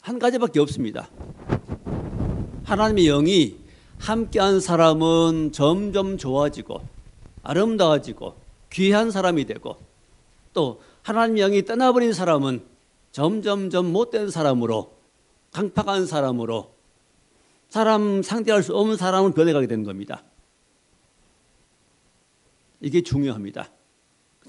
한 가지밖에 없습니다. 하나님의 영이 함께한 사람은 점점 좋아지고 아름다워지고 귀한 사람이 되고, 또 하나님의 영이 떠나버린 사람은 점점점 못된 사람으로, 강팍한 사람으로, 사람 상대할 수 없는 사람은 변해가게 되는 겁니다. 이게 중요합니다.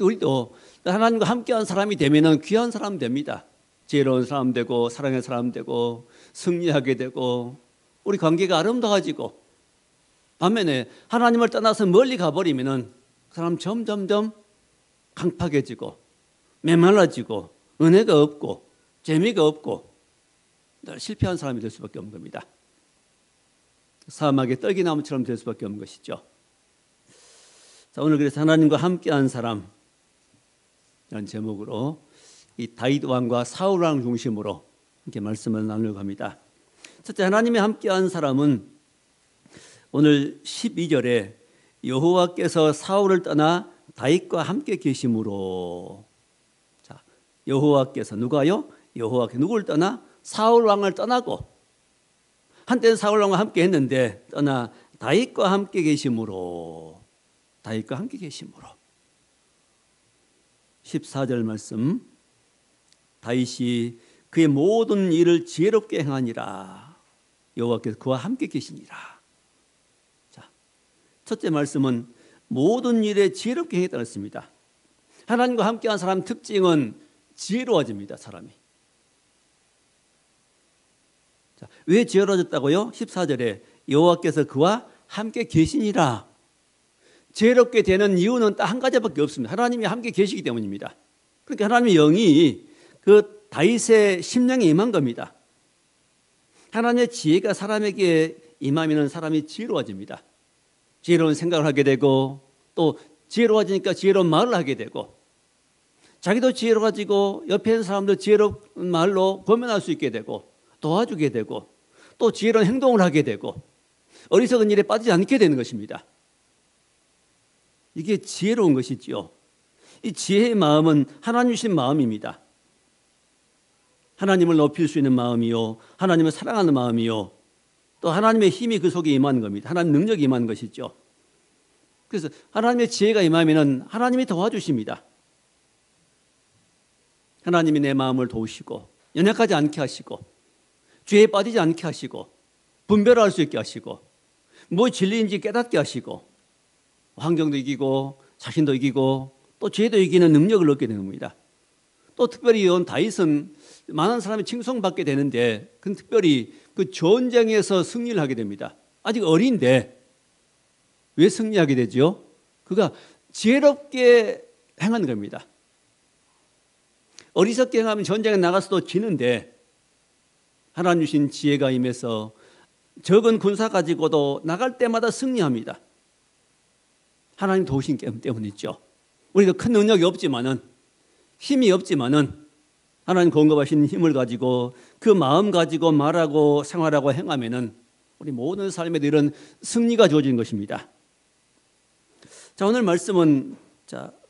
우리도 하나님과 함께한 사람이 되면 귀한 사람 됩니다. 지혜로운 사람 되고 사랑의 사람 되고 승리하게 되고 우리 관계가 아름다워지고, 반면에 하나님을 떠나서 멀리 가버리면 그 사람 점점점 강팍해지고 메말라지고 은혜가 없고 재미가 없고 늘 실패한 사람이 될 수밖에 없는 겁니다. 사막의 떨기나무처럼 될 수밖에 없는 것이죠. 자, 오늘 그래서 하나님과 함께한 사람 이런 제목으로 이 다윗 왕과 사울 왕 중심으로 이렇게 말씀을 나누려고 합니다. 첫째, 하나님이 함께한 사람은 오늘 12절에 여호와께서 사울을 떠나 다윗과 함께 계심으로. 자, 여호와께서 누가요? 여호와께서 누구를 떠나? 사울 왕을 떠나고, 한때는 사울 왕과 함께 했는데 떠나 다윗과 함께 계심으로. 다윗과 함께 계심으로. 14절 말씀, 다윗이 그의 모든 일을 지혜롭게 행하니라. 여호와께서 그와 함께 계시니라. 자, 첫째 말씀은 모든 일에 지혜롭게 행했다고 했습니다. 하나님과 함께한 사람 특징은 지혜로워집니다. 사람이. 자, 왜 지혜로워졌다고요? 14절에 여호와께서 그와 함께 계시니라. 지혜롭게 되는 이유는 딱 한 가지밖에 없습니다. 하나님이 함께 계시기 때문입니다. 그러니까 하나님의 영이 그 다윗의 심령에 임한 겁니다. 하나님의 지혜가 사람에게 임하면 사람이 지혜로워집니다. 지혜로운 생각을 하게 되고, 또 지혜로워지니까 지혜로운 말을 하게 되고, 자기도 지혜로워지고 옆에 있는 사람도 지혜로운 말로 권면할 수 있게 되고 도와주게 되고, 또 지혜로운 행동을 하게 되고 어리석은 일에 빠지지 않게 되는 것입니다. 이게 지혜로운 것이지요. 이 지혜의 마음은 하나님 주신 마음입니다. 하나님을 높일 수 있는 마음이요, 하나님을 사랑하는 마음이요, 또 하나님의 힘이 그 속에 임하는 겁니다. 하나님 능력이 임하는 것이죠. 그래서 하나님의 지혜가 임하면 하나님이 도와주십니다. 하나님이 내 마음을 도우시고 연약하지 않게 하시고 죄에 빠지지 않게 하시고 분별할 수 있게 하시고 뭐 진리인지 깨닫게 하시고 환경도 이기고 자신도 이기고 또 죄도 이기는 능력을 얻게 되는 겁니다. 또 특별히 온 다윗은 많은 사람이 칭송받게 되는데, 그 특별히 그 전쟁에서 승리를 하게 됩니다. 아직 어린데 왜 승리하게 되죠? 그가 지혜롭게 행한 겁니다. 어리석게 행하면 전쟁에 나가서도 지는데 하나님 주신 지혜가 임해서 적은 군사 가지고도 나갈 때마다 승리합니다. 하나님 도우신 때문이죠. 우리가 큰 능력이 없지만은, 힘이 없지만은 하나님 공급하신 힘을 가지고 그 마음 가지고 말하고 생활하고 행하면은 우리 모든 삶에도 이런 승리가 주어지는 것입니다. 자, 오늘 말씀은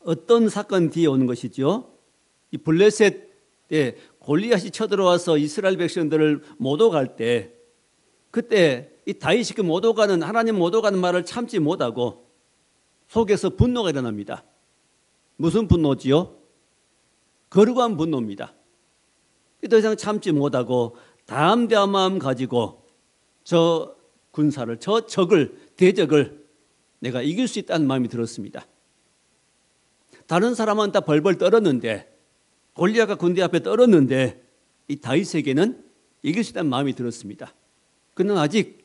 어떤 사건 뒤에 오는 것이죠? 이 블레셋에 골리앗이 쳐들어와서 이스라엘 백성들을 못 오갈 때, 그때 이 다윗이 그 못 오가는, 하나님 못 오가는 말을 참지 못하고 속에서 분노가 일어납니다. 무슨 분노지요? 거룩한 분노입니다. 더 이상 참지 못하고 담대한 마음 가지고 저 군사를, 저 적을, 대적을 내가 이길 수 있다는 마음이 들었습니다. 다른 사람은 다 벌벌 떨었는데, 골리앗과 군대 앞에 떨었는데 이 다윗에게는 이길 수 있다는 마음이 들었습니다. 그는 아직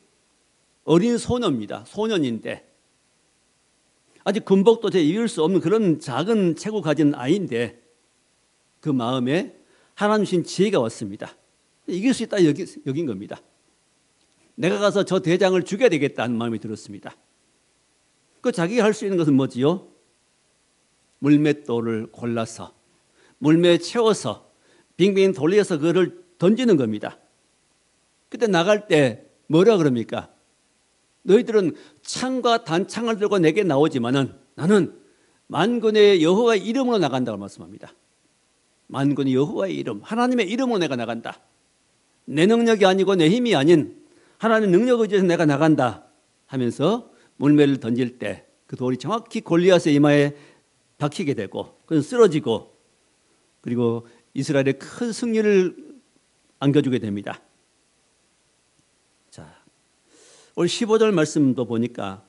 어린 소녀입니다. 소년인데, 아직 군복도 제 이길 수 없는 그런 작은 체구 가진 아이인데 그 마음에 하나님 주신 지혜가 왔습니다. 이길 수 있다 여긴 겁니다. 내가 가서 저 대장을 죽여야 되겠다는 마음이 들었습니다. 그 자기가 할 수 있는 것은 뭐지요? 물맷돌을 골라서 물매에 채워서 빙빙 돌려서 그거를 던지는 겁니다. 그때 나갈 때 뭐라 그럽니까? 너희들은 창과 단창을 들고 내게 나오지만은 나는 만군의 여호와의 이름으로 나간다고 말씀합니다. 만군의 여호와의 이름, 하나님의 이름으로 내가 나간다. 내 능력이 아니고 내 힘이 아닌 하나님의 능력 의지해서 내가 나간다 하면서 물매를 던질 때 그 돌이 정확히 골리앗의 이마에 박히게 되고 그는 쓰러지고 그리고 이스라엘의 큰 승리를 안겨주게 됩니다. 자, 오늘 15절 말씀도 보니까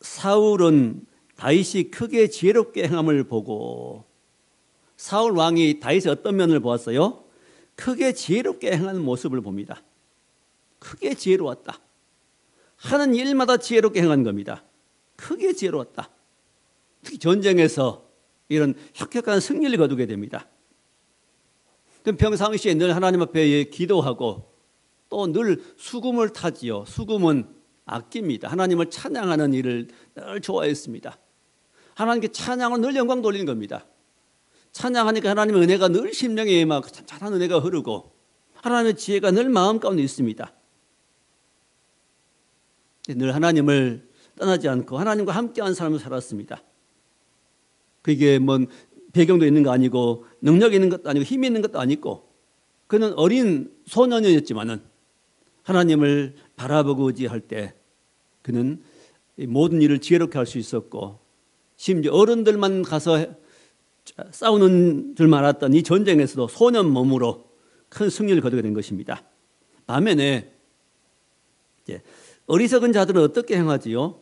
사울은 다윗이 크게 지혜롭게 행함을 보고 사울 왕이 다윗의 어떤 면을 보았어요? 크게 지혜롭게 행하는 모습을 봅니다. 크게 지혜로웠다. 하는 일마다 지혜롭게 행한 겁니다. 크게 지혜로웠다. 특히 전쟁에서 이런 혁혁한 승리를 거두게 됩니다. 평상시에 늘 하나님 앞에 기도하고 또 늘 수금을 타지요. 수금은 악기입니다. 하나님을 찬양하는 일을 늘 좋아했습니다. 하나님께 찬양을 늘 영광 돌리는 겁니다. 찬양하니까 하나님의 은혜가 늘 심령에 막 찬찬한 은혜가 흐르고 하나님의 지혜가 늘 마음 가운데 있습니다. 늘 하나님을 떠나지 않고 하나님과 함께한 삶을 살았습니다. 그게 뭐 배경도 있는 거 아니고 능력이 있는 것도 아니고 힘이 있는 것도 아니고 그는 어린 소년이었지만은 하나님을 바라보고 의지할 때 그는 모든 일을 지혜롭게 할 수 있었고 심지어 어른들만 가서 싸우는 줄만 알았던 이 전쟁에서도 소년 몸으로 큰 승리를 거두게 된 것입니다. 반면에 어리석은 자들은 어떻게 행하지요?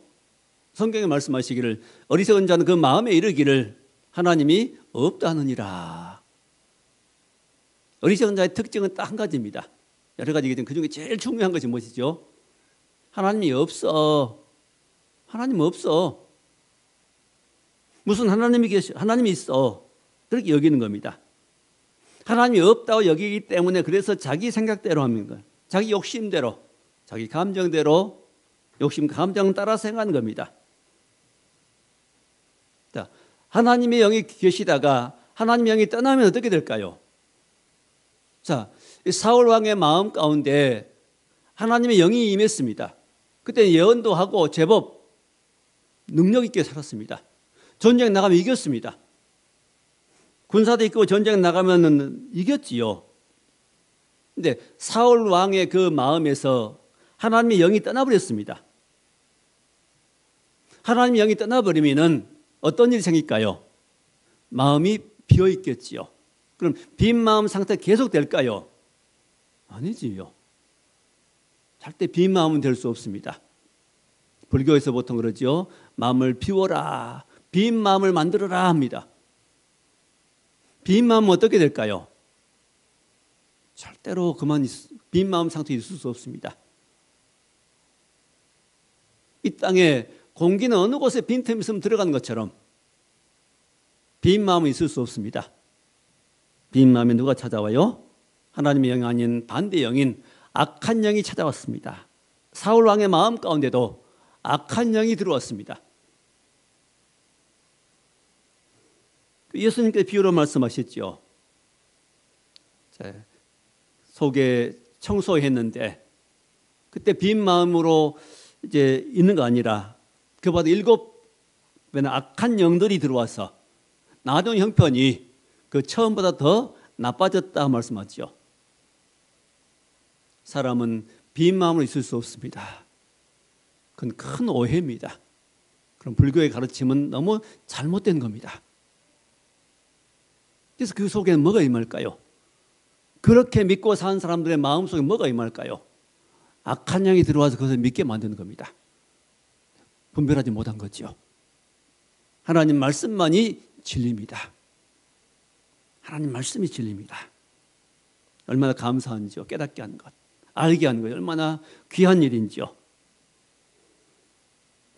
성경에 말씀하시기를 어리석은 자는 그 마음에 이르기를 하나님이 없다 하느니라. 어리석은 자의 특징은 딱 한 가지입니다. 여러 가지이겠지만 그중에 제일 중요한 것이 무엇이죠? 하나님이 없어. 하나님 없어. 무슨 하나님이 하나님이 있어. 그렇게 여기는 겁니다. 하나님이 없다고 여기기 때문에 그래서 자기 생각대로 하는 거예요. 자기 욕심대로, 자기 감정대로 욕심, 감정 따라서 행하는 겁니다. 자, 하나님의 영이 계시다가 하나님의 영이 떠나면 어떻게 될까요? 자, 사울 왕의 마음 가운데 하나님의 영이 임했습니다. 그때 예언도 하고 제법 능력 있게 살았습니다. 전쟁 나가면 이겼습니다. 군사도 있고 전쟁 나가면 이겼지요. 근데 사울 왕의 그 마음에서 하나님의 영이 떠나버렸습니다. 하나님의 영이 떠나버리면 어떤 일이 생길까요? 마음이 비어 있겠지요. 그럼 빈 마음 상태 계속 될까요? 아니지요. 절대 빈 마음은 될 수 없습니다. 불교에서 보통 그러죠. 마음을 비워라. 빈 마음을 만들어라 합니다. 빈 마음은 어떻게 될까요? 절대로 빈 마음 상태에 있을 수 없습니다. 이 땅에 공기는 어느 곳에 빈틈이 있으면 들어가는 것처럼 빈 마음은 있을 수 없습니다. 빈 마음에 누가 찾아와요? 하나님의 영이 아닌 반대 영인 악한 영이 찾아왔습니다. 사울 왕의 마음 가운데도 악한 영이 들어왔습니다. 예수님께서 비유로 말씀하셨죠. 속에 청소했는데 그때 빈 마음으로 이제 있는 거 아니라 그보다 7배나 악한 영들이 들어와서 나중 형편이 그 처음보다 더 나빠졌다 말씀하죠. 사람은 빈 마음으로 있을 수 없습니다. 그건 큰 오해입니다. 그럼 불교의 가르침은 너무 잘못된 겁니다. 그래서 그 속에는 뭐가 임할까요? 그렇게 믿고 사는 사람들의 마음속에 뭐가 임할까요? 악한 영이 들어와서 그것을 믿게 만드는 겁니다. 분별하지 못한 거죠. 하나님 말씀만이 진리입니다. 하나님 말씀이 진리입니다. 얼마나 감사한지요. 깨닫게 하는 것, 알게 하는 것 얼마나 귀한 일인지요.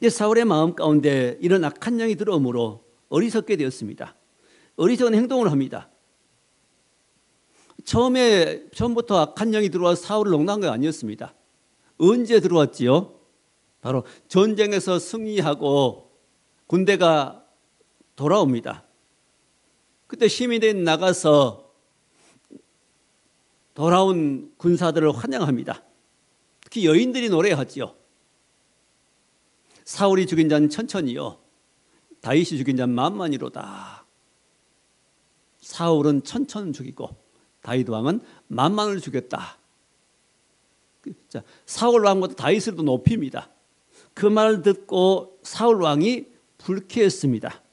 사울의 마음 가운데 이런 악한 영이 들어오므로 어리석게 되었습니다. 어리석은 행동을 합니다. 처음부터 악한 영이 들어와서 사울을 농락한 거 아니었습니다. 언제 들어왔지요? 바로 전쟁에서 승리하고 군대가 돌아옵니다. 그때 시민들이 나가서 돌아온 군사들을 환영합니다. 특히 여인들이 노래하지요. 사울이 죽인 자는 천천히요, 다윗이 죽인 자는 만만이로다. 사울은 천천 죽이고 다윗 왕은 만만을 죽였다. 자, 사울 왕보다 다윗을 더 높입니다. 그 말을 듣고 사울 왕이 불쾌했습니다.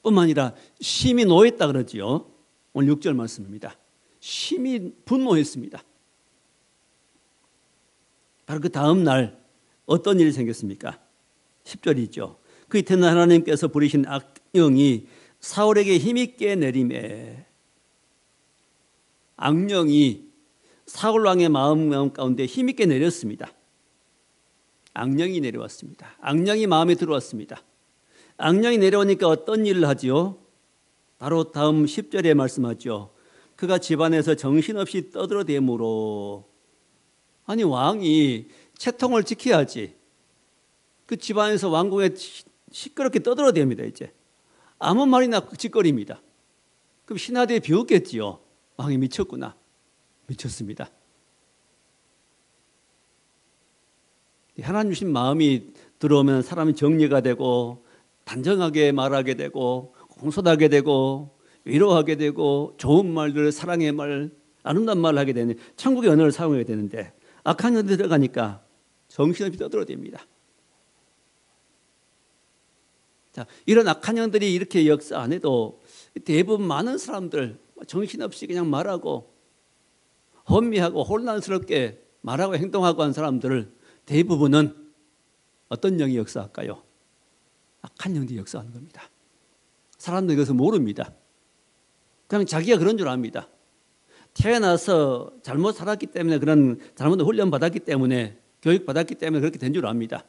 뿐만 아니라 심히 노했다 그러지요. 오늘 6절 말씀입니다. 심히 분노했습니다. 바로 그 다음 날 어떤 일이 생겼습니까? 10절이죠. 그 이튿날 하나님께서 부리신 악령이 사울에게 힘있게 내림에, 악령이 사울 왕의 마음 가운데 힘있게 내렸습니다. 악령이 내려왔습니다. 악령이 마음에 들어왔습니다. 악령이 내려오니까 어떤 일을 하지요? 바로 다음 10절에 말씀하죠. 그가 집안에서 정신없이 떠들어대므로. 아니, 왕이 채통을 지켜야지. 그 집안에서 왕궁에 시끄럽게 떠들어댑니다. 이제 아무 말이나 짓거립니다. 그럼 신하들이 비웃겠지요. 왕이 미쳤구나. 미쳤습니다. 하나님 주신 마음이 들어오면 사람이 정리가 되고 단정하게 말하게 되고 공손하게 되고 위로하게 되고 좋은 말들, 사랑의 말, 아름다운 말을 하게 되는 천국의 언어를 사용하게 되는데 악한 영들이 들어가니까 정신없이 떠들어댑니다. 자, 이런 악한 영들이 이렇게 역사 안 해도 대부분 많은 사람들 정신없이 그냥 말하고 혼미하고 혼란스럽게 말하고 행동하고 한 사람들을 대부분은 어떤 영이 역사할까요? 악한 영들이 역사하는 겁니다. 사람들이 그것을 모릅니다. 그냥 자기가 그런 줄 압니다. 태어나서 잘못 살았기 때문에, 그런 잘못 훈련 받았기 때문에, 교육 받았기 때문에 그렇게 된 줄 압니다.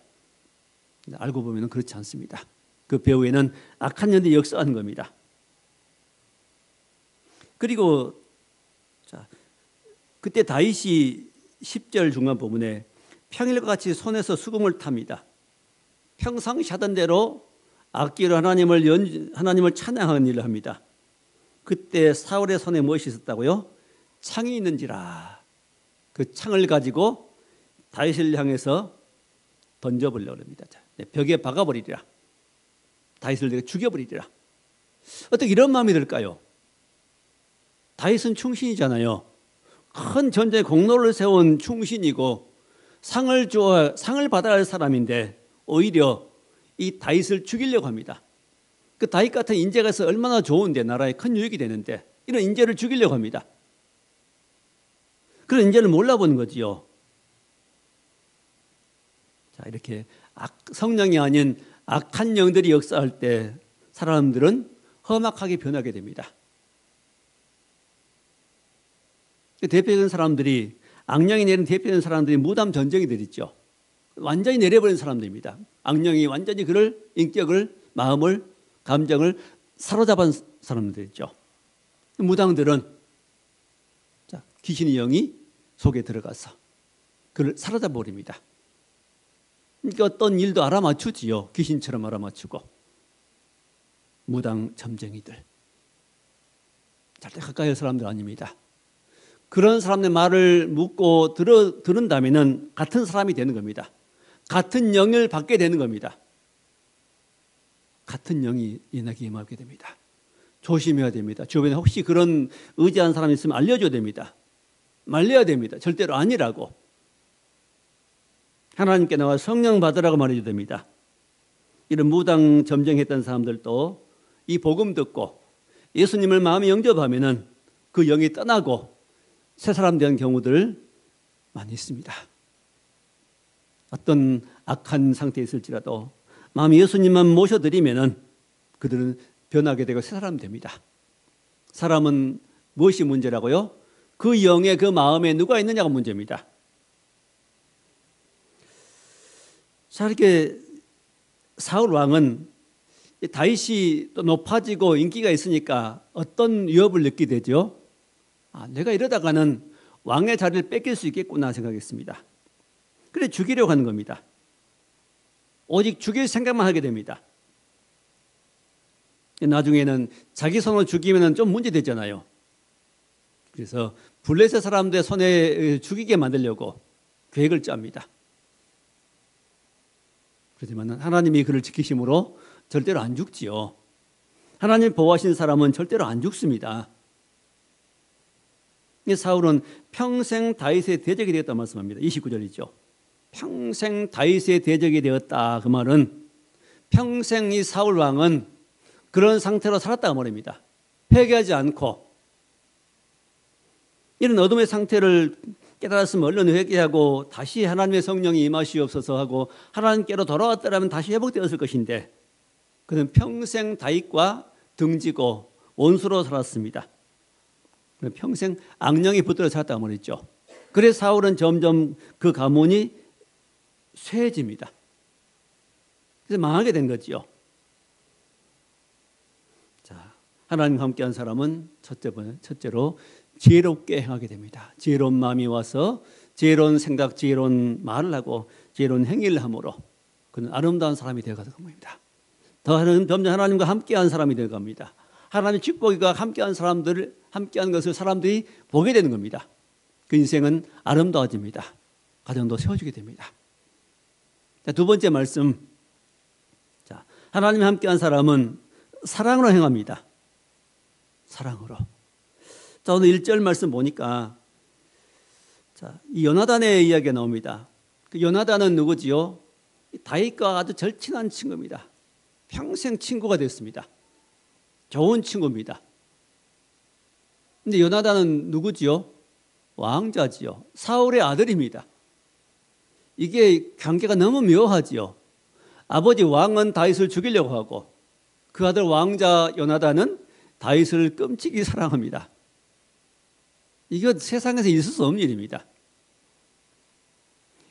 알고 보면 그렇지 않습니다. 그 배후에는 악한 영들이 역사하는 겁니다. 그리고 자, 그때 다윗이 10절 중간 부분에 평일과 같이 손에서 수금을 탑니다. 평상시 하던 대로 악기로 하나님을 찬양하는 일을 합니다. 그때 사울의 손에 무엇이 있었다고요? 창이 있는지라. 그 창을 가지고 다윗을 향해서 던져버리려고 합니다. 벽에 박아버리리라. 다윗을 내가 죽여버리리라. 어떻게 이런 마음이 들까요? 다윗은 충신이잖아요. 큰 전쟁의 공로를 세운 충신이고 상을 받아야 할 사람인데 오히려 이 다윗을 죽이려고 합니다. 그 다윗 같은 인재가 있어 얼마나 좋은데, 나라에 큰 유익이 되는데 이런 인재를 죽이려고 합니다. 그런 인재를 몰라보는 거지요. 자, 이렇게 성령이 아닌 악한 영들이 역사할 때 사람들은 험악하게 변하게 됩니다. 대표적인 사람들이, 악령이 내린 대표적인 사람들이 무담 전쟁이들 있죠. 완전히 내려버린 사람들입니다. 악령이 완전히 그를, 인격을, 마음을, 감정을 사로잡은 사람들 있죠. 무당들은 귀신의 영이 속에 들어가서 그를 사로잡아 버립니다. 그러니까 어떤 일도 알아맞추지요. 귀신처럼 알아맞추고. 무당 점쟁이들 절대 가까이 할 사람들 아닙니다. 그런 사람의 말을 묻고 들은다면 같은 사람이 되는 겁니다. 같은 영을 받게 되는 겁니다. 같은 영이 인하게 임하게 됩니다. 조심해야 됩니다. 주변에 혹시 그런 의지한 사람이 있으면 알려줘야 됩니다. 말려야 됩니다. 절대로 아니라고. 하나님께 나와 성령 받으라고 말해줘야 됩니다. 이런 무당 점쟁했던 사람들도 이 복음 듣고 예수님을 마음에 영접하면은 그 영이 떠나고 새 사람 된 경우들 많이 있습니다. 어떤 악한 상태에 있을지라도 마음에 예수님만 모셔드리면은 그들은 변하게 되고 새 사람 됩니다. 사람은 무엇이 문제라고요? 그 영의 그 마음에 누가 있느냐가 문제입니다. 자, 이렇게 사울 왕은 다윗이 또 높아지고 인기가 있으니까 어떤 위협을 느끼게 되죠? 내가 이러다가는 왕의 자리를 뺏길 수 있겠구나 생각했습니다. 그래 죽이려고 하는 겁니다. 오직 죽일 생각만 하게 됩니다. 나중에는 자기 손으로 죽이면 좀 문제되잖아요. 그래서 블레셋 사람들의 손에 죽이게 만들려고 계획을 짭니다. 그렇지만 하나님이 그를 지키심으로 절대로 안 죽지요. 하나님 보호하신 사람은 절대로 안 죽습니다. 이 사울은 평생 다윗의 대적이 되었다 말씀합니다. 29절이죠. 평생 다윗의 대적이 되었다. 그 말은 평생 이 사울 왕은 그런 상태로 살았다고 말입니다. 회개하지 않고 이런 어둠의 상태를 깨달았으면 얼른 회개하고 다시 하나님의 성령이 임하시옵소서 하고 하나님께로 돌아왔더라면 다시 회복되었을 것인데 그는 평생 다윗과 등지고 원수로 살았습니다. 평생 악령이 붙들어 살았다고 말했죠. 그래서 사울은 점점 그 가문이 쇠해집니다. 그래서 망하게 된 거죠. 자, 하나님과 함께한 사람은 첫째로 지혜롭게 행하게 됩니다. 지혜로운 마음이 와서 지혜로운 생각, 지혜로운 말을 하고 지혜로운 행위를 함으로 그는 아름다운 사람이 되어가는 겁니다. 점점 하나님과 함께한 사람이 되어갑니다. 하나님의 축복과 함께한 것을 사람들이 보게 되는 겁니다. 그 인생은 아름다워집니다. 가정도 세워지게 됩니다. 자, 두 번째 말씀. 자, 하나님과 함께한 사람은 사랑으로 행합니다. 사랑으로. 자, 오늘 1절 말씀 보니까 자, 이 요나단의 이야기가 나옵니다. 그 요나단은 누구지요? 다윗과 아주 절친한 친구입니다. 평생 친구가 됐습니다. 좋은 친구입니다. 근데 요나단은 누구지요? 왕자지요. 사울의 아들입니다. 이게 관계가 너무 묘하지요. 아버지 왕은 다윗을 죽이려고 하고 그 아들 왕자 요나단은 다윗을 끔찍이 사랑합니다. 이거 세상에서 있을 수 없는 일입니다.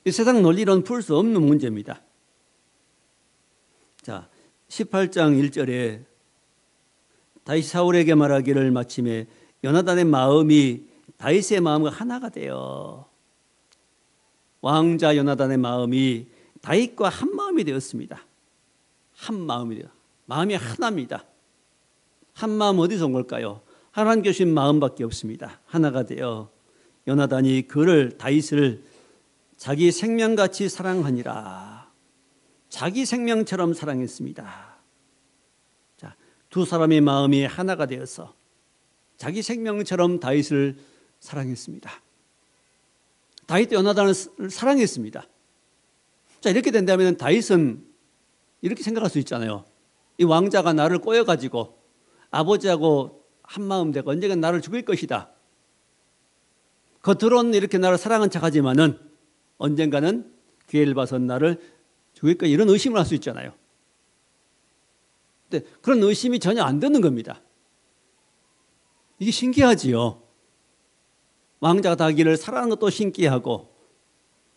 이 세상 논리로는 풀 수 없는 문제입니다. 자, 18장 1절에 다윗 사울에게 말하기를 마침에 요나단의 마음이 다윗의 마음과 하나가 되어 왕자 요나단의 마음이 다윗과 한 마음이 되었습니다. 한 마음이 되어 마음이 하나입니다. 한 마음 어디서 온 걸까요? 하나님 주신 마음밖에 없습니다. 하나가 되어 요나단이 그를 다윗을 자기 생명같이 사랑하니라. 자기 생명처럼 사랑했습니다. 자, 두 사람의 마음이 하나가 되어서 자기 생명처럼 다윗을 사랑했습니다. 다윗도 요나단을 사랑했습니다. 자, 이렇게 된다면 다윗은 이렇게 생각할 수 있잖아요. 이 왕자가 나를 꼬여가지고 아버지하고 한마음 되고 언젠가 나를 죽일 것이다. 겉으로는 이렇게 나를 사랑한 척하지만은 언젠가는 기회를 봐서 나를 죽일 거 이런 의심을 할 수 있잖아요. 근데 그런 의심이 전혀 안 드는 겁니다. 이게 신기하지요. 왕자가 자기를 사랑하는 것도 신기하고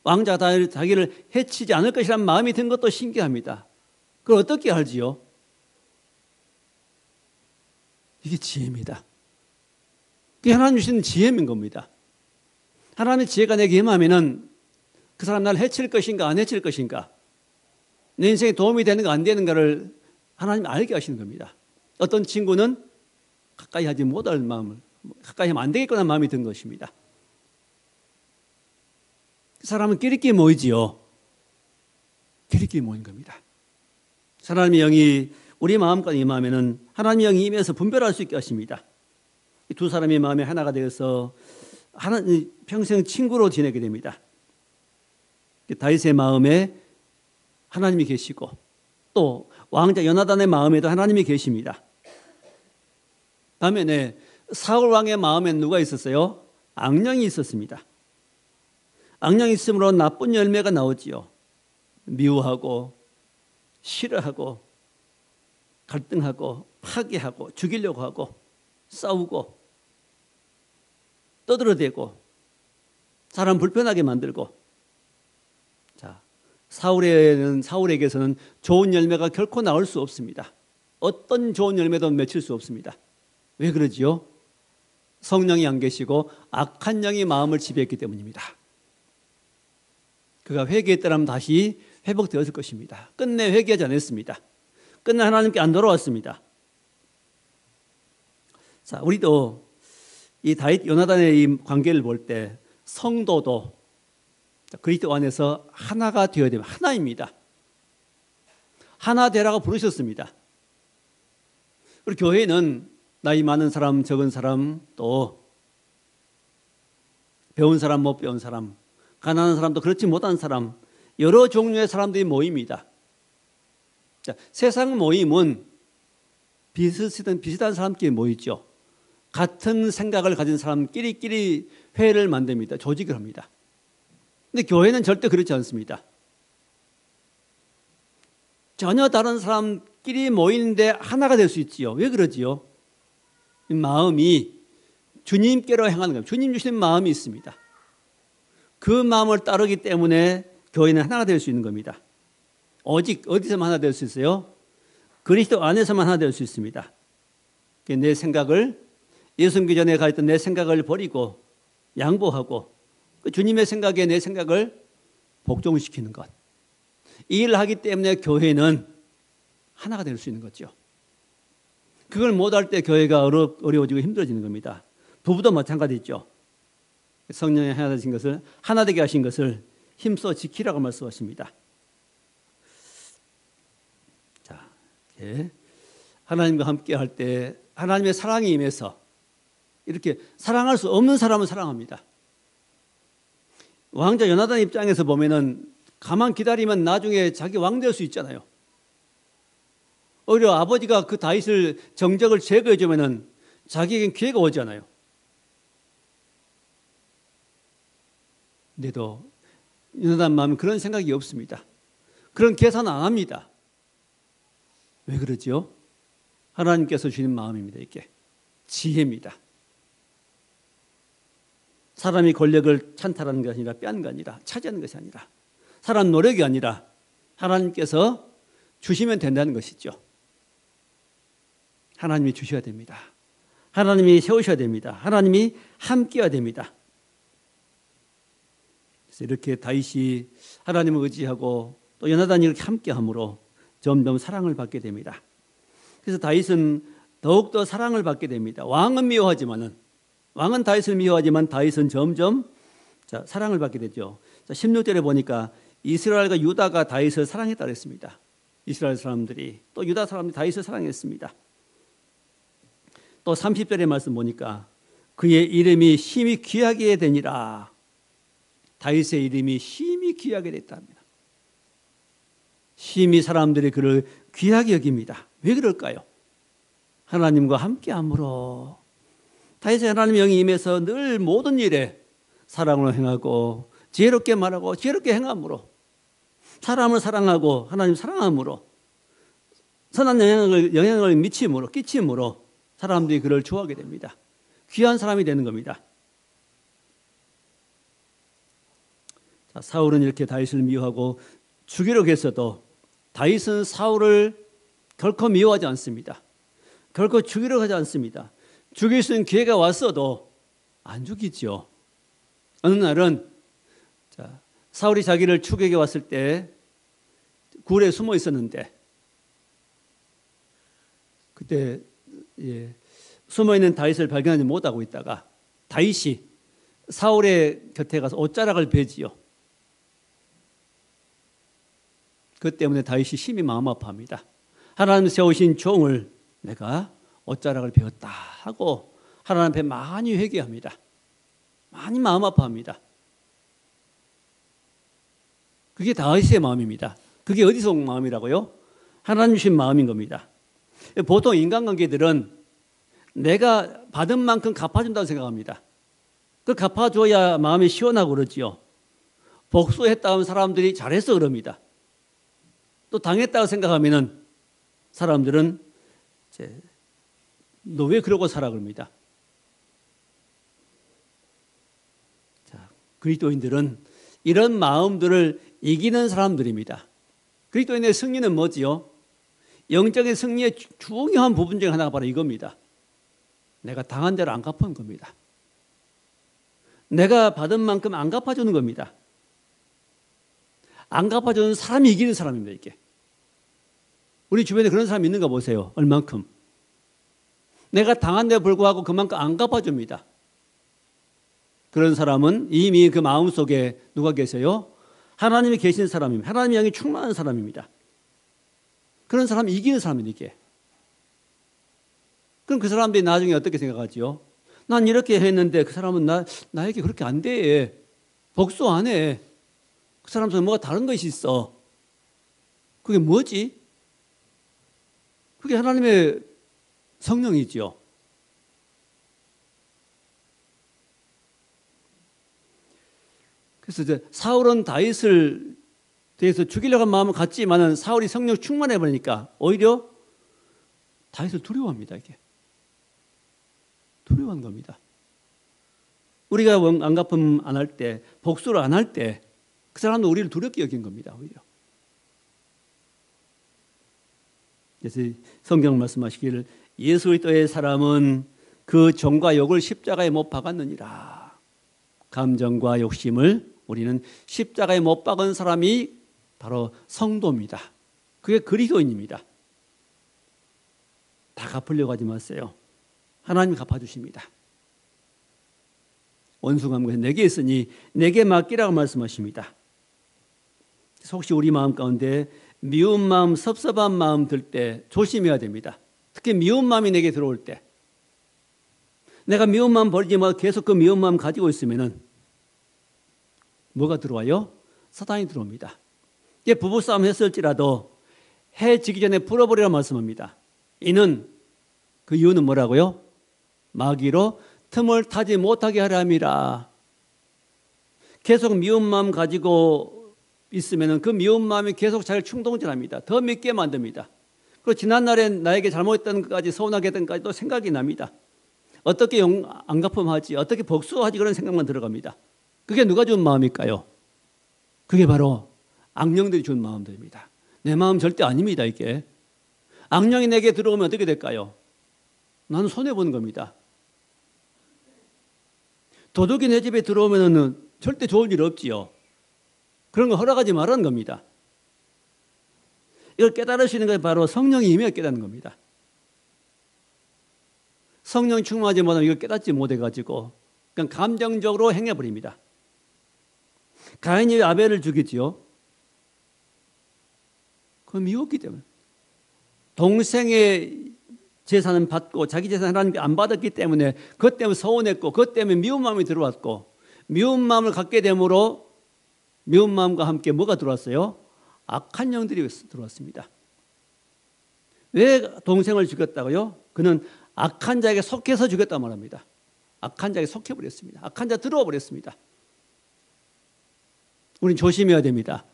왕자가 자기를 해치지 않을 것이라는 마음이 든 것도 신기합니다. 그걸 어떻게 알지요? 이게 지혜입니다. 그게 하나님 주시는 지혜인 겁니다. 하나님의 지혜가 내게 임하면은 그 사람 나를 해칠 것인가 안 해칠 것인가 내 인생에 도움이 되는가 안 되는가를 하나님이 알게 하시는 겁니다. 어떤 친구는 가까이 하지 못할 마음을 가까이 하면 안 되겠구나 마음이 든 것입니다. 그 사람은 끼리끼리 모이지요. 끼리끼리 모인 겁니다. 하나님의 영이 우리 마음까지 임하면은 하나님의 영이 임해서 분별할 수 있게 하십니다. 이 두 사람의 마음이 하나가 되어서 평생 친구로 지내게 됩니다. 다윗의 마음에 하나님이 계시고 또 왕자 요나단의 마음에도 하나님이 계십니다. 반면에 사울 왕의 마음엔 누가 있었어요? 악령이 있었습니다. 악령이 있으므로 나쁜 열매가 나오지요. 미워하고 싫어하고 갈등하고 파괴하고 죽이려고 하고 싸우고 떠들어대고 사람 불편하게 만들고 자, 사울에게서는 좋은 열매가 결코 나올 수 없습니다. 어떤 좋은 열매도 맺힐 수 없습니다. 왜 그러지요? 성령이 안 계시고 악한 영이 마음을 지배했기 때문입니다. 그가 회개했더라면 다시 회복되었을 것입니다. 끝내 회개하지 않았습니다. 끝내 하나님께 안 돌아왔습니다. 자, 우리도 이 다윗 요나단의 이 관계를 볼 때 성도도 그리스도 안에서 하나가 되어야 됩니다. 하나입니다. 하나 되라고 부르셨습니다. 우리 교회는 나이 많은 사람, 적은 사람, 또 배운 사람, 못 배운 사람, 가난한 사람도 그렇지 못한 사람, 여러 종류의 사람들이 모입니다. 자, 세상 모임은 비슷한 사람끼리 모이죠. 같은 생각을 가진 사람끼리 회를 만듭니다. 조직을 합니다. 근데 교회는 절대 그렇지 않습니다. 전혀 다른 사람끼리 모이는데 하나가 될 수 있지요. 왜 그러지요? 마음이 주님께로 향하는 겁니다. 주님 주시는 마음이 있습니다. 그 마음을 따르기 때문에 교회는 하나가 될 수 있는 겁니다. 오직 어디서만 하나 될 수 있어요? 그리스도 안에서만 하나 될 수 있습니다. 내 생각을, 예수 믿기 전에 가졌던 내 생각을 버리고 양보하고 주님의 생각에 내 생각을 복종시키는 것. 이 일을 하기 때문에 교회는 하나가 될 수 있는 거죠. 그걸 못할 때 교회가 어려워지고 힘들어지는 겁니다. 부부도 마찬가지죠. 성령이 하나 되게 하신 것을 힘써 지키라고 말씀하십니다. 자, 하나님과 함께 할 때 하나님의 사랑이 임해서 이렇게 사랑할 수 없는 사람은 사랑합니다. 왕자 요나단 입장에서 보면은 가만 기다리면 나중에 자기 왕 될 수 있잖아요. 오히려 아버지가 그 다윗을 정적을 제거해 주면은 자기에겐 기회가 오잖아요. 근데도 요나단 마음은 그런 생각이 없습니다. 그런 계산 안 합니다. 왜 그러지요? 하나님께서 주신 마음입니다. 이게 지혜입니다. 사람이 권력을 찬탈하는 것이 아니라 빼앗는 것이 아니라 차지하는 것이 아니라 사람 노력이 아니라 하나님께서 주시면 된다는 것이죠. 하나님이 주셔야 됩니다. 하나님이 세우셔야 됩니다. 하나님이 함께해야 됩니다. 그래서 이렇게 다윗이 하나님을 의지하고 또 요나단이 이렇게 함께함으로 점점 사랑을 받게 됩니다. 그래서 다윗은 더욱더 사랑을 받게 됩니다. 왕은 다윗을 미워하지만 다윗은 점점 사랑을 받게 되죠. 16절에 보니까 이스라엘과 유다가 다윗을 사랑했다 그랬습니다. 이스라엘 사람들이 또 유다 사람들이 다윗을 사랑했습니다. 또 30절의 말씀 보니까 그의 이름이 심히 귀하게 되니라. 다윗의 이름이 심히 귀하게 됐답니다. 심히 사람들이 그를 귀하게 여깁니다. 왜 그럴까요? 하나님과 함께함으로 다윗의 하나님의 영이 임해서 늘 모든 일에 사랑으로 행하고 지혜롭게 말하고 지혜롭게 행함으로 사람을 사랑하고 하나님 사랑함으로 선한 영향을 끼침으로 사람들이 그를 좋아하게 됩니다. 귀한 사람이 되는 겁니다. 자, 사울은 이렇게 다윗을 미워하고 죽이려고 했어도 다윗은 사울을 결코 미워하지 않습니다. 결코 죽이려고 하지 않습니다. 죽일 수 있는 기회가 왔어도 안 죽이죠. 어느 날은 사울이 자기를 추격해 왔을 때 굴에 숨어 있었는데 그때 숨어있는 다윗을 발견하지 못하고 있다가 다윗이 사울의 곁에 가서 옷자락을 베지요. 그 때문에 다윗이 심히 마음 아파합니다. 하나님 세우신 종을 내가 옷자락을 베었다 하고 하나님 앞에 많이 회개합니다. 많이 마음 아파합니다. 그게 다윗의 마음입니다. 그게 어디서 온 마음이라고요? 하나님 주신 마음인 겁니다. 보통 인간관계들은 내가 받은 만큼 갚아준다고 생각합니다. 그걸 갚아줘야 마음이 시원하고 그러지요. 복수했다 하면 사람들이 잘했어 그럽니다. 또 당했다고 생각하면은 사람들은 너 왜 그러고 살아 그럽니다. 자, 그리스도인들은 이런 마음들을 이기는 사람들입니다. 그리스도인의 승리는 뭐지요? 영적인 승리의 중요한 부분 중 하나가 바로 이겁니다. 내가 당한 대로 안 갚은 겁니다. 내가 받은 만큼 안 갚아주는 겁니다. 안 갚아주는 사람이 이기는 사람입니다. 이게. 우리 주변에 그런 사람이 있는가 보세요. 얼만큼. 내가 당한 데 불구하고 그만큼 안 갚아줍니다. 그런 사람은 이미 그 마음속에 누가 계세요? 하나님이 계신 사람입니다. 하나님의 영이 충만한 사람입니다. 그런 사람이 이기는 사람입니다. 이게. 그럼 그 사람들이 나중에 어떻게 생각하지요? 난 이렇게 했는데 그 사람은 나에게 그렇게 안 돼. 복수 안 해. 그 사람 속에 뭐가 다른 것이 있어. 그게 뭐지? 그게 하나님의 성령이지요. 그래서 이제 사울은 다윗을 대해서 죽이려고 한 마음은 같지만은 사울이 성령 충만해 버리니까 오히려 다윗을 두려워합니다. 이게 두려워한 겁니다. 우리가 안갚음 안 할 때, 복수를 안 할 때 그 사람도 우리를 두렵게 여긴 겁니다. 오히려. 그래서 성경 말씀하시기를 예수 그리스도의 사람은 그 정과 욕을 십자가에 못 박았느니라. 감정과 욕심을 우리는 십자가에 못 박은 사람이 바로 성도입니다. 그게 그리스도인입니다. 다 갚으려고 하지 마세요. 하나님이 갚아주십니다. 원수감독에서 내게 있으니 내게 맡기라고 말씀하십니다. 그래서 혹시 우리 마음 가운데 미운 마음, 섭섭한 마음 들 때 조심해야 됩니다. 특히 미운 마음이 내게 들어올 때, 내가 미운 마음 버리지 말고 계속 그 미운 마음 가지고 있으면은 뭐가 들어와요? 사탄이 들어옵니다. 이게 부부싸움 했을지라도 해지기 전에 풀어버리라 말씀합니다. 이는 그 이유는 뭐라고요? 마귀로 틈을 타지 못하게 하려 함이라. 계속 미운 마음 가지고 있으면 그 미운 마음이 계속 자기를 충동질합니다. 더 밉게 만듭니다. 그리고 지난날에 나에게 잘못했던 것까지 서운하게 했던 것까지 또 생각이 납니다. 어떻게 안갚음하지, 어떻게 복수하지, 그런 생각만 들어갑니다. 그게 누가 준 마음일까요? 그게 바로 악령들이 준 마음들입니다. 내 마음 절대 아닙니다. 이게 악령이 내게 들어오면 어떻게 될까요? 나는 손해보는 겁니다. 도둑이 내 집에 들어오면 절대 좋은 일 없지요. 그런 거 허락하지 말라는 겁니다. 이걸 깨달으시는 게 바로 성령이 임해 깨닫는 겁니다. 성령 충만하지 못하면 이걸 깨닫지 못해가지고 그냥 감정적으로 행해버립니다. 가인이 왜 아벨을 죽이지요? 그건 미웠기 때문에. 동생의 재산은 받고 자기 재산은 하나님께 안 받았기 때문에 그것 때문에 서운했고 그것 때문에 미운 마음이 들어왔고 미운 마음을 갖게 되므로 미운 마음과 함께 뭐가 들어왔어요? 악한 영들이 들어왔습니다. 왜 동생을 죽였다고요? 그는 악한 자에게 속해서 죽였단 말합니다. 악한 자에게 속해버렸습니다. 악한 자 들어와 버렸습니다. 우리는 조심해야 됩니다.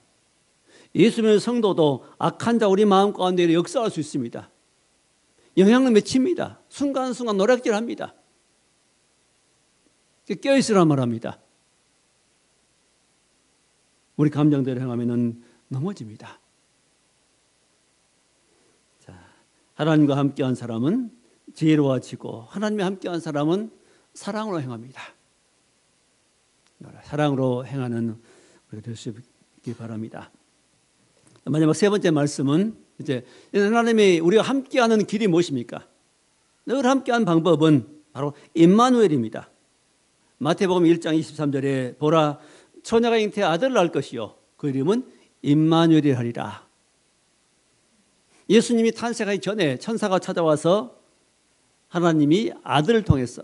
예수 믿는 성도도 악한 자 우리 마음 가운데 역사할 수 있습니다. 영향을 미칩니다. 순간순간 노략질합니다. 깨어있으라 말합니다. 우리 감정대로 행하면 넘어집니다. 자, 하나님과 함께한 사람은 지혜로워지고 하나님과 함께한 사람은 사랑으로 행합니다. 사랑으로 행하는 우리가 될 수 있기 바랍니다. 마지막 세 번째 말씀은 이제 하나님이 우리가 함께하는 길이 무엇입니까? 늘 함께하는 방법은 바로 임마누엘입니다. 마태복음 1장 23절에 보라 처녀가 잉태해 아들을 낳을 것이요 그 이름은 임마누엘이 하리라. 예수님이 탄생하기 전에 천사가 찾아와서 하나님이 아들을 통해서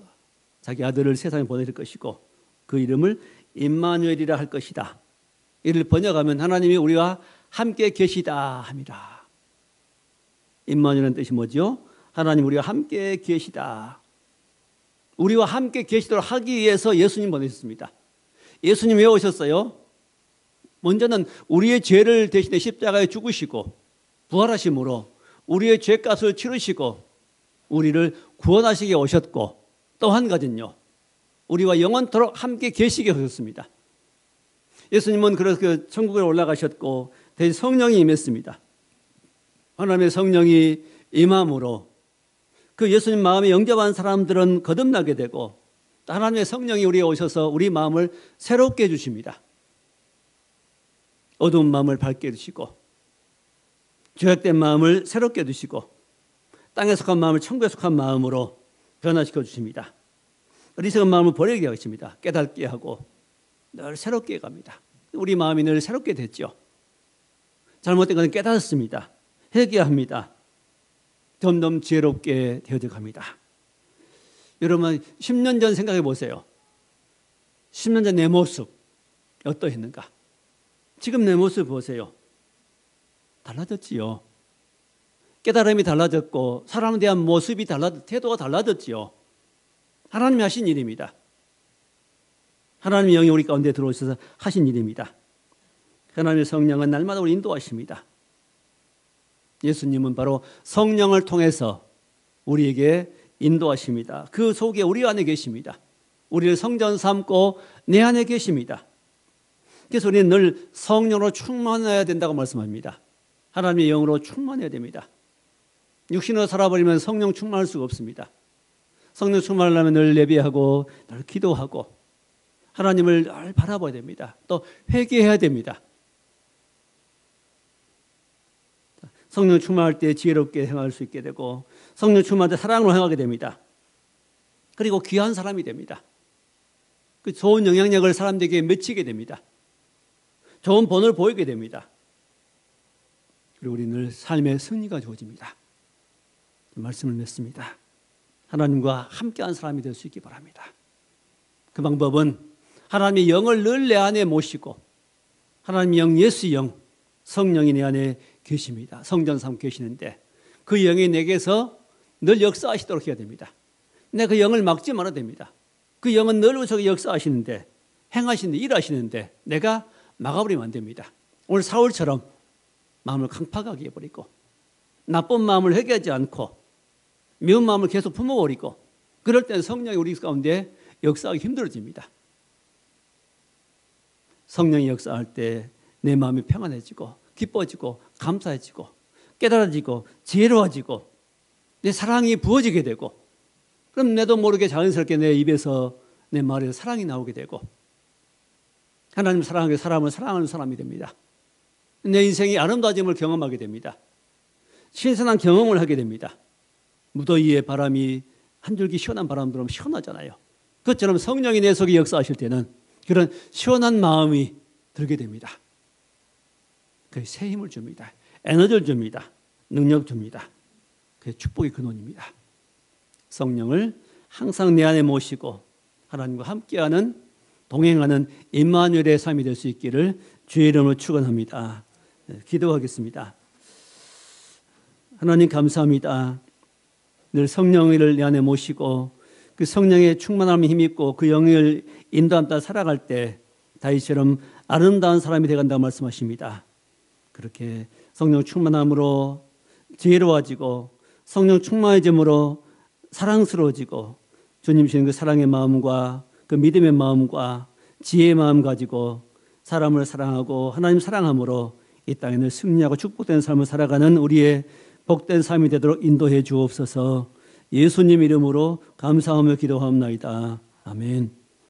자기 아들을 세상에 보내실 것이고 그 이름을 임마누엘이라 할 것이다. 이를 번역하면 하나님이 우리와 함께 계시다 합니다. 임마누엘은 뜻이 뭐죠? 하나님 우리와 함께 계시다. 우리와 함께 계시도록 하기 위해서 예수님 보내셨습니다. 예수님 왜 오셨어요? 먼저는 우리의 죄를 대신해 십자가에 죽으시고 부활하심으로 우리의 죄값을 치르시고 우리를 구원하시게 오셨고 또 한 가지는요. 우리와 영원토록 함께 계시게 하셨습니다. 예수님은 그래서 천국에 올라가셨고 대신 성령이 임했습니다. 하나님의 성령이 임함으로 그 예수님 마음에 영접한 사람들은 거듭나게 되고 하나님의 성령이 우리에 오셔서 우리 마음을 새롭게 해주십니다. 어두운 마음을 밝게 해주시고 죄악된 마음을 새롭게 해주시고 땅에 속한 마음을 천국에 속한 마음으로 변화시켜 주십니다. 어리석은 마음을 버리게 하십니다. 깨닫게 하고 늘 새롭게 해갑니다. 우리 마음이 늘 새롭게 됐죠. 잘못된 것은 깨닫습니다. 회개합니다. 점점 지혜롭게 되어져 갑니다. 여러분 10년 전 생각해 보세요. 10년 전 내 모습 어떠했는가? 지금 내 모습 보세요. 달라졌지요. 깨달음이 달라졌고 사람에 대한 모습이 태도가 달라졌지요. 하나님이 하신 일입니다. 하나님의 영이 우리 가운데 들어오셔서 하신 일입니다. 하나님의 성령은 날마다 우리 인도하십니다. 예수님은 바로 성령을 통해서 우리에게 인도하십니다. 그 속에 우리 안에 계십니다. 우리를 성전 삼고 내 안에 계십니다. 그래서 우리는 늘 성령으로 충만해야 된다고 말씀합니다. 하나님의 영으로 충만해야 됩니다. 육신으로 살아버리면 성령 충만할 수가 없습니다. 성령 충만하려면 늘 예배하고 늘 기도하고 하나님을 늘 바라봐야 됩니다. 또 회개해야 됩니다. 성령 충만할 때 지혜롭게 행할 수 있게 되고 성령 충만할 때 사랑으로 행하게 됩니다. 그리고 귀한 사람이 됩니다. 그 좋은 영향력을 사람들에게 미치게 됩니다. 좋은 본을 보이게 됩니다. 그리고 우리는 늘 삶의 승리가 주어집니다. 말씀을 맺습니다. 하나님과 함께한 사람이 될 수 있기 바랍니다. 그 방법은 하나님의 영을 늘 내 안에 모시고 하나님의 영, 예수의 영, 성령이 내 안에 계십니다. 성전 삼 계시는데 그 영이 내게서 늘 역사하시도록 해야 됩니다. 내가 그 영을 막지 말아야 됩니다. 그 영은 늘 우리 역사하시는데 행하시는데 일하시는데 내가 막아버리면 안 됩니다. 오늘 사울처럼 마음을 강팍하게 해버리고 나쁜 마음을 회개하지 않고 미운 마음을 계속 품어버리고 그럴 때는 성령이 우리 가운데 역사하기 힘들어집니다. 성령이 역사할 때 내 마음이 평안해지고 기뻐지고 감사해지고 깨달아지고 지혜로워지고 내 사랑이 부어지게 되고 그럼 내도 모르게 자연스럽게 내 입에서 내 말에서 사랑이 나오게 되고 하나님 사랑하게 사람을 사랑하는 사람이 됩니다. 내 인생이 아름다움을 경험하게 됩니다. 신선한 경험을 하게 됩니다. 무더위의 바람이 한 줄기 시원한 바람 들어오면 시원하잖아요. 그것처럼 성령이 내 속에 역사하실 때는 그런 시원한 마음이 들게 됩니다. 그게 새 힘을 줍니다. 에너지를 줍니다. 능력 줍니다. 그게 축복의 근원입니다. 성령을 항상 내 안에 모시고 하나님과 함께하는 동행하는 임마누엘의 삶이 될 수 있기를 주의 이름으로 축원합니다. 기도하겠습니다. 하나님 감사합니다. 늘 성령을 내 안에 모시고 그 성령의 충만함에 힘입고 그 영을 인도함 따라 살아갈 때 다윗처럼 아름다운 사람이 되어간다고 말씀하십니다. 그렇게 성령 충만함으로 지혜로워지고 성령 충만해짐으로 사랑스러워지고 주님 주신 그 사랑의 마음과 그 믿음의 마음과 지혜의 마음 가지고 사람을 사랑하고 하나님 사랑함으로 이 땅에 늘 승리하고 축복된 삶을 살아가는 우리의 복된 삶이 되도록 인도해 주옵소서. 예수님 이름으로 감사하며 기도하옵나이다. 아멘.